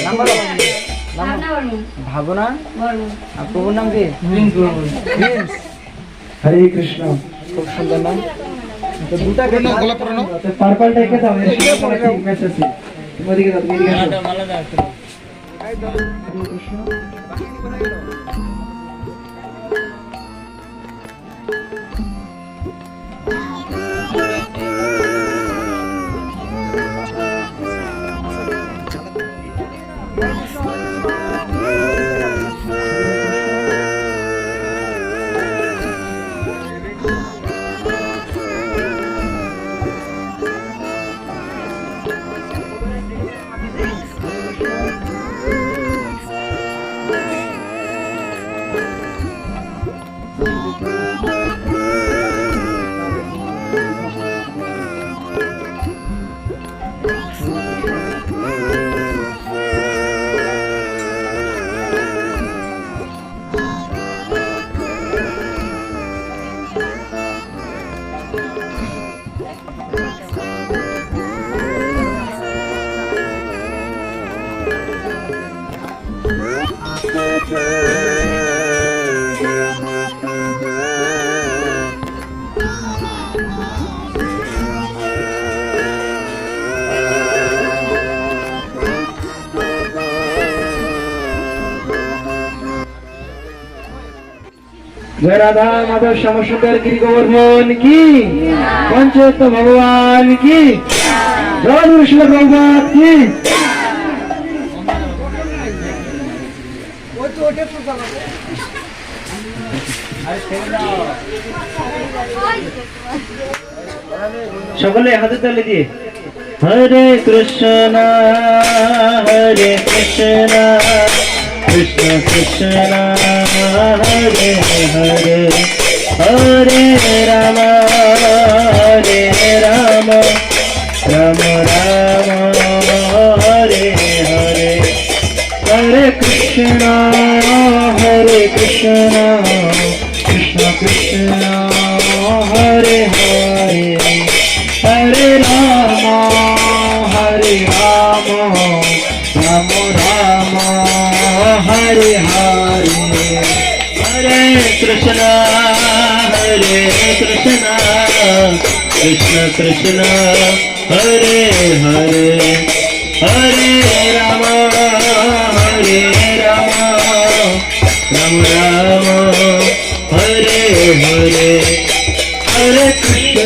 নাম বলো। ভাবনা আর প্রভুর নাম কি? প্রিন্স। হরে কৃষ্ণ। খুব সুন্দর নাম। তো দুটা পার্পল টাইকে দাও। মেসেজ ওদিকে দাও, এদিকে দাও। মালা দাও। হরে কৃষ্ণ। जय राधा माधव श्याम सुंदर गिरी गोवर्धन की, पंचतत्व भगवान की, जय विष्णु प्रभुपाद की। সকলে হাতে তালি দিয়ে হরে Krishna Krishna Krishna Hare Hare Hare Ram Ram Ram Hare Hare Hare Krishna Krishna Krishna Hare Hare Hare Ram Ram Ram Hare Hare Hare Krishna Krishna Krishna Hare Hare Hare Ram Ram Ram Hare Hare Hare Krishna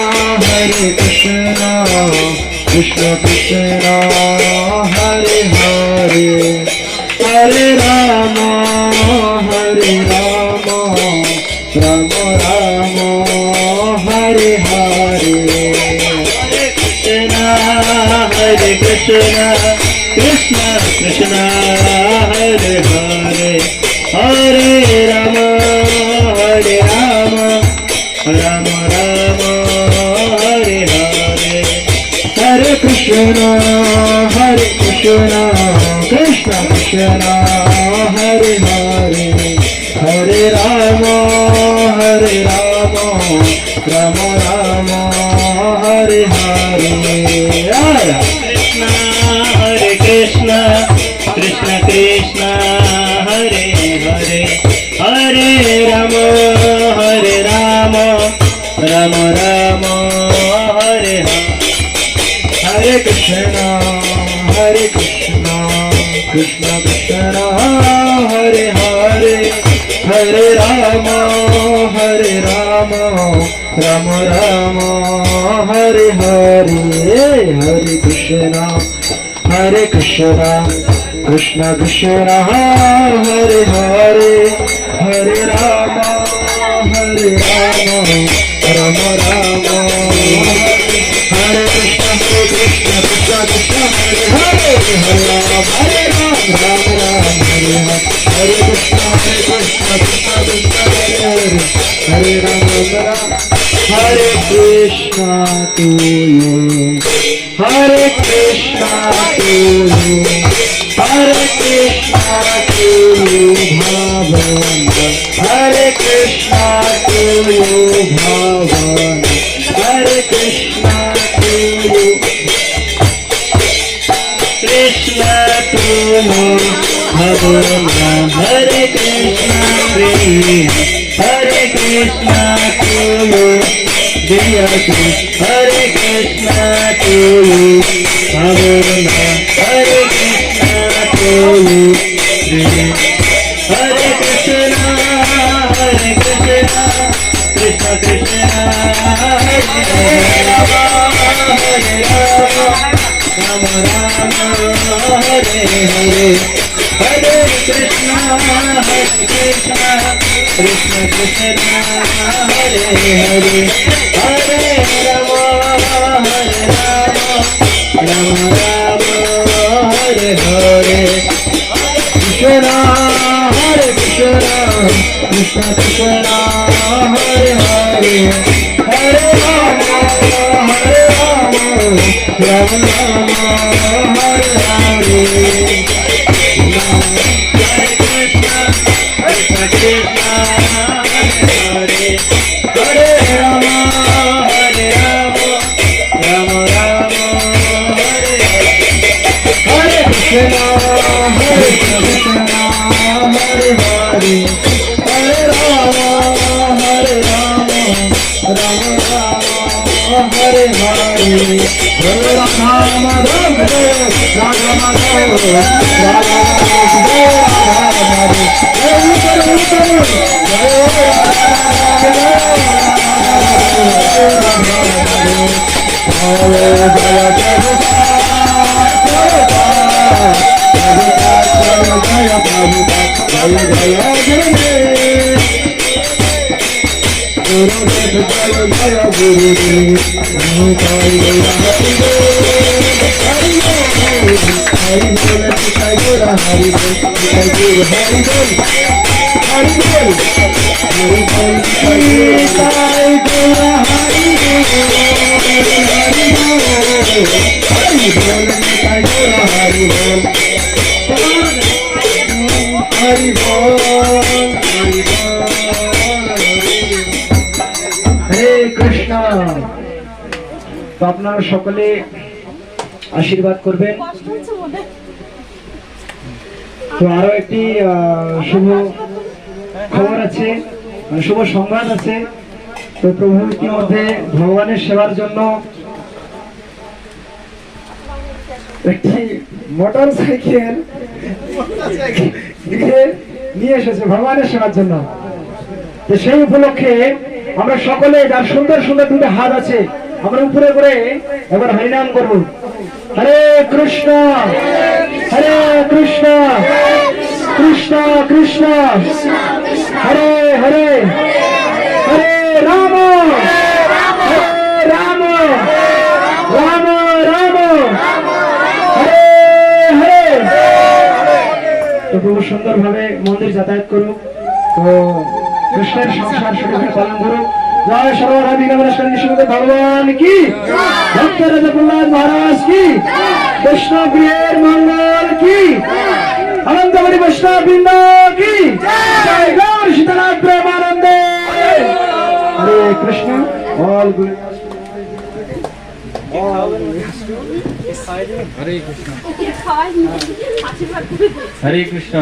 Krishna Krishna Hare Hare Hare Ram Ram Ram Hare Hare Hare Krishna Krishna Krishna Hare Hare Hare Ram Ram Ram Hare Hare Hare Krishna Krishna Krishna Hare Hare Hare Ram Ram Ram Hare Hare Hare Krishna Krishna Krishna Hare Hare Hare Ram Ram Ram Hare Hare Krishna Krishna Krishna Hare Hare Hare Ram Ram Ram Hare Hare Hare Krishna Krishna Krishna Hare Hare Hare Ram Ram Ram Hare Krishna Krishna Krishna Hare Hare Hare Ram Hare Hare Krishna Krishna Hare Ram Hare Krishna to you Hare Krishna to you Hare Krishna to you भगवान हरे कृष्ण टू यू भगवान हरे कृष्ण टू यू कृष्ण তুমি ভাবনা হরে কৃষ্ণ হরে কৃষ্ণ তুমি দিয়াছি হরে কৃষ্ণ তুমি ভাবনা হরে কৃষ্ণ তুমি হরে কৃষ্ণ কৃষ্ণ কৃষ্ণ হরে রাম রাম রাম হরে হরে হরে কৃষ্ণ কৃষ্ণ কৃষ্ণ হরে হরে হরে রাম রাম রাম হরে হরে কৃষ্ণ হরে কৃষ্ণ কৃষ্ণ কৃষ্ণ হরে হরে হরে রাম রাম রাম হরে হরে তো আপনারা সকলে আশীর্বাদ করবেন। তো আরো একটি শুভ খবর আছে, শুভ সংবাদ আছে। তো প্রভু ইতিমধ্যে ভগবানের সেবার জন্য একটি মোটর সাইকেল নিয়ে এসেছে ভগবানের সেবার জন্য। তো সেই উপলক্ষে আমরা সকলে, যার সুন্দর সুন্দর দুটো হাত আছে, আমরা উপরে করে এবার হরিনাম করব। হরে কৃষ্ণ হরে কৃষ্ণ কৃষ্ণ কৃষ্ণ হরে হরে হরে রাম হরে রাম রাম রাম হরে হরে। তো খুব সুন্দরভাবে মন্দির যাতায়াত করুক, তো কৃষ্ণের সংসার সুখে পালন করুক। জয় সর্বরাধি ভগবান কি, ভক্ত রাজা প্রহ্লাদ মহারাজ কি, কৃষ্ণ প্রিয়ের মঙ্গল কি, অনন্তমণি বৈষ্ণব বৃন্দ কি, জয় গৌর সীতানাথ প্রেমানন্দে। হরে কৃষ্ণ। অল গুড হরে কৃষ্ণ হরে কৃষ্ণ।